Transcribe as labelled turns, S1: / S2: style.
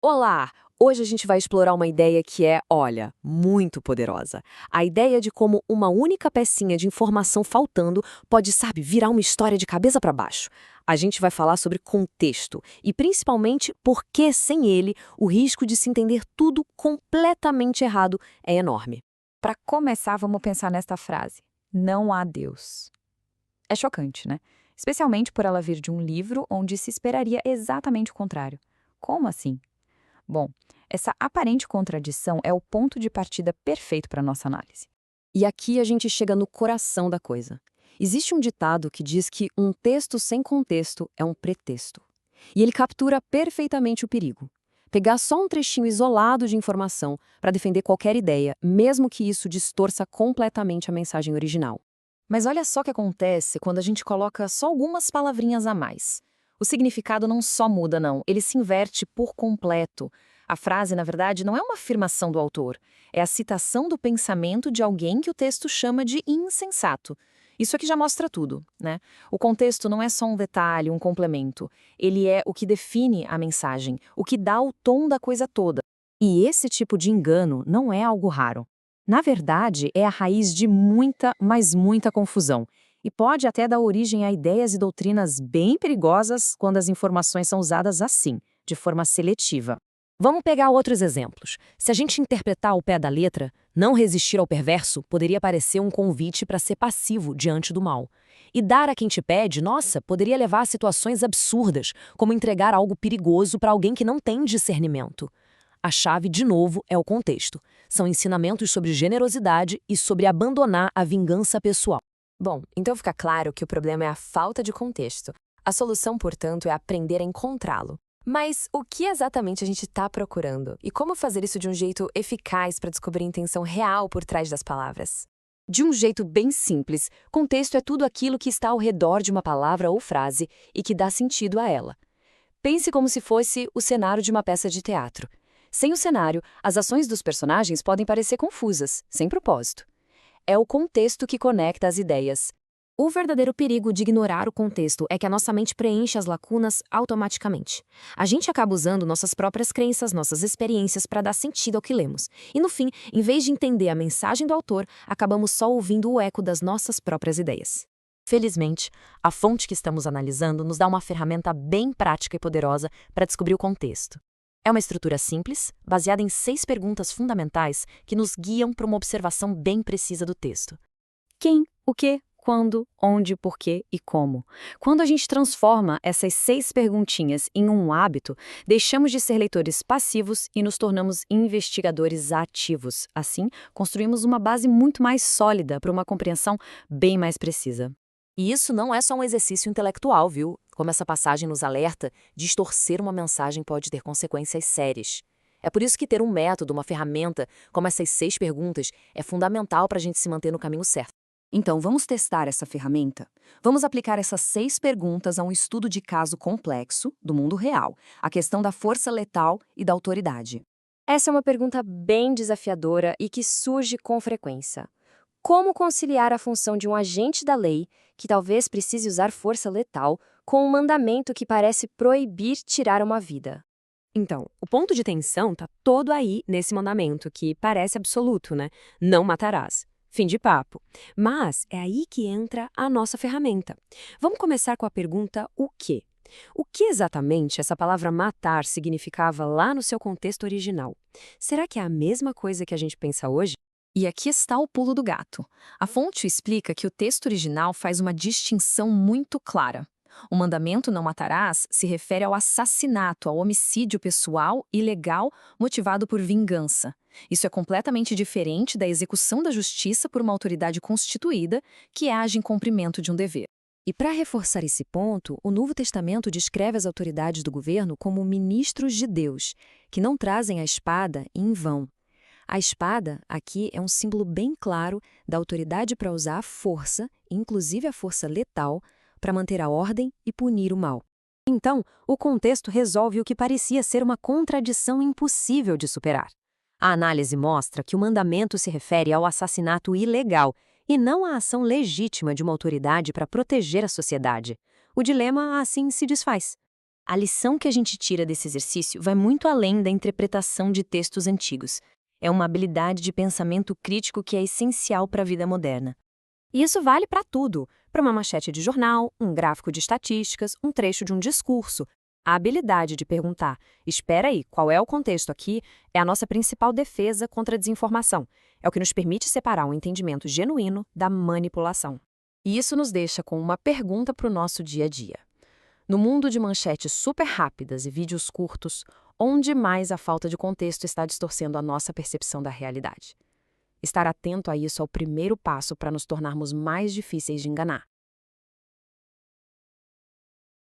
S1: Olá! Hoje a gente vai explorar uma ideia que é, olha, muito poderosa. A ideia de como uma única pecinha de informação faltando pode, sabe, virar uma história de cabeça para baixo. A gente vai falar sobre contexto e, principalmente, por que, sem ele, o risco de se entender tudo completamente errado é enorme.
S2: Para começar, vamos pensar nesta frase: não há Deus. É chocante, né? Especialmente por ela vir de um livro onde se esperaria exatamente o contrário. Como assim? Bom, essa aparente contradição é o ponto de partida perfeito para nossa análise.
S1: E aqui a gente chega no coração da coisa. Existe um ditado que diz que um texto sem contexto é um pretexto. E ele captura perfeitamente o perigo. Pegar só um trechinho isolado de informação para defender qualquer ideia, mesmo que isso distorça completamente a mensagem original.
S2: Mas olha só o que acontece quando a gente coloca só algumas palavrinhas a mais. O significado não só muda, não, ele se inverte por completo. A frase, na verdade, não é uma afirmação do autor, é a citação do pensamento de alguém que o texto chama de insensato. Isso aqui já mostra tudo, né? O contexto não é só um detalhe, um complemento. Ele é o que define a mensagem, o que dá o tom da coisa toda. E esse tipo de engano não é algo raro. Na verdade, é a raiz de muita, mas muita confusão. E pode até dar origem a ideias e doutrinas bem perigosas quando as informações são usadas assim, de forma seletiva.
S1: Vamos pegar outros exemplos. Se a gente interpretar ao pé da letra, não resistir ao perverso poderia parecer um convite para ser passivo diante do mal. E dar a quem te pede, nossa, poderia levar a situações absurdas, como entregar algo perigoso para alguém que não tem discernimento. A chave, de novo, é o contexto. São ensinamentos sobre generosidade e sobre abandonar a vingança pessoal.
S3: Bom, então fica claro que o problema é a falta de contexto. A solução, portanto, é aprender a encontrá-lo. Mas o que exatamente a gente está procurando? E como fazer isso de um jeito eficaz para descobrir a intenção real por trás das palavras?
S1: De um jeito bem simples, contexto é tudo aquilo que está ao redor de uma palavra ou frase e que dá sentido a ela. Pense como se fosse o cenário de uma peça de teatro. Sem o cenário, as ações dos personagens podem parecer confusas, sem propósito. É o contexto que conecta as ideias. O verdadeiro perigo de ignorar o contexto é que a nossa mente preenche as lacunas automaticamente. A gente acaba usando nossas próprias crenças, nossas experiências para dar sentido ao que lemos. E no fim, em vez de entender a mensagem do autor, acabamos só ouvindo o eco das nossas próprias ideias. Felizmente, a fonte que estamos analisando nos dá uma ferramenta bem prática e poderosa para descobrir o contexto. É uma estrutura simples, baseada em 6 perguntas fundamentais que nos guiam para uma observação bem precisa do texto. Quem, o que, quando, onde, porquê e como. Quando a gente transforma essas 6 perguntinhas em um hábito, deixamos de ser leitores passivos e nos tornamos investigadores ativos. Assim, construímos uma base muito mais sólida para uma compreensão bem mais precisa. E isso não é só um exercício intelectual, viu? Como essa passagem nos alerta, distorcer uma mensagem pode ter consequências sérias. É por isso que ter um método, uma ferramenta, como essas 6 perguntas, é fundamental para a gente se manter no caminho certo. Então, vamos testar essa ferramenta? Vamos aplicar essas 6 perguntas a um estudo de caso complexo do mundo real, a questão da força letal e da autoridade.
S3: Essa é uma pergunta bem desafiadora e que surge com frequência. Como conciliar a função de um agente da lei, que talvez precise usar força letal, com um mandamento que parece proibir tirar uma vida?
S1: Então, o ponto de tensão está todo aí nesse mandamento, que parece absoluto, né? Não matarás. Fim de papo. Mas é aí que entra a nossa ferramenta. Vamos começar com a pergunta o quê? O que exatamente essa palavra matar significava lá no seu contexto original? Será que é a mesma coisa que a gente pensa hoje?
S2: E aqui está o pulo do gato. A fonte explica que o texto original faz uma distinção muito clara. O mandamento não matarás se refere ao assassinato, ao homicídio pessoal ilegal motivado por vingança. Isso é completamente diferente da execução da justiça por uma autoridade constituída que age em cumprimento de um dever.
S1: E para reforçar esse ponto, o Novo Testamento descreve as autoridades do governo como ministros de Deus, que não trazem a espada em vão. A espada, aqui, é um símbolo bem claro da autoridade para usar a força, inclusive a força letal, para manter a ordem e punir o mal. Então, o contexto resolve o que parecia ser uma contradição impossível de superar. A análise mostra que o mandamento se refere ao assassinato ilegal e não à ação legítima de uma autoridade para proteger a sociedade. O dilema, assim, se desfaz.
S2: A lição que a gente tira desse exercício vai muito além da interpretação de textos antigos. É uma habilidade de pensamento crítico que é essencial para a vida moderna.
S3: E isso vale para tudo, para uma manchete de jornal, um gráfico de estatísticas, um trecho de um discurso. A habilidade de perguntar, espera aí, qual é o contexto aqui, é a nossa principal defesa contra a desinformação. É o que nos permite separar um entendimento genuíno da manipulação.
S2: E isso nos deixa com uma pergunta para o nosso dia a dia. No mundo de manchetes super rápidas e vídeos curtos, onde mais a falta de contexto está distorcendo a nossa percepção da realidade? Estar atento a isso é o primeiro passo para nos tornarmos mais difíceis de enganar.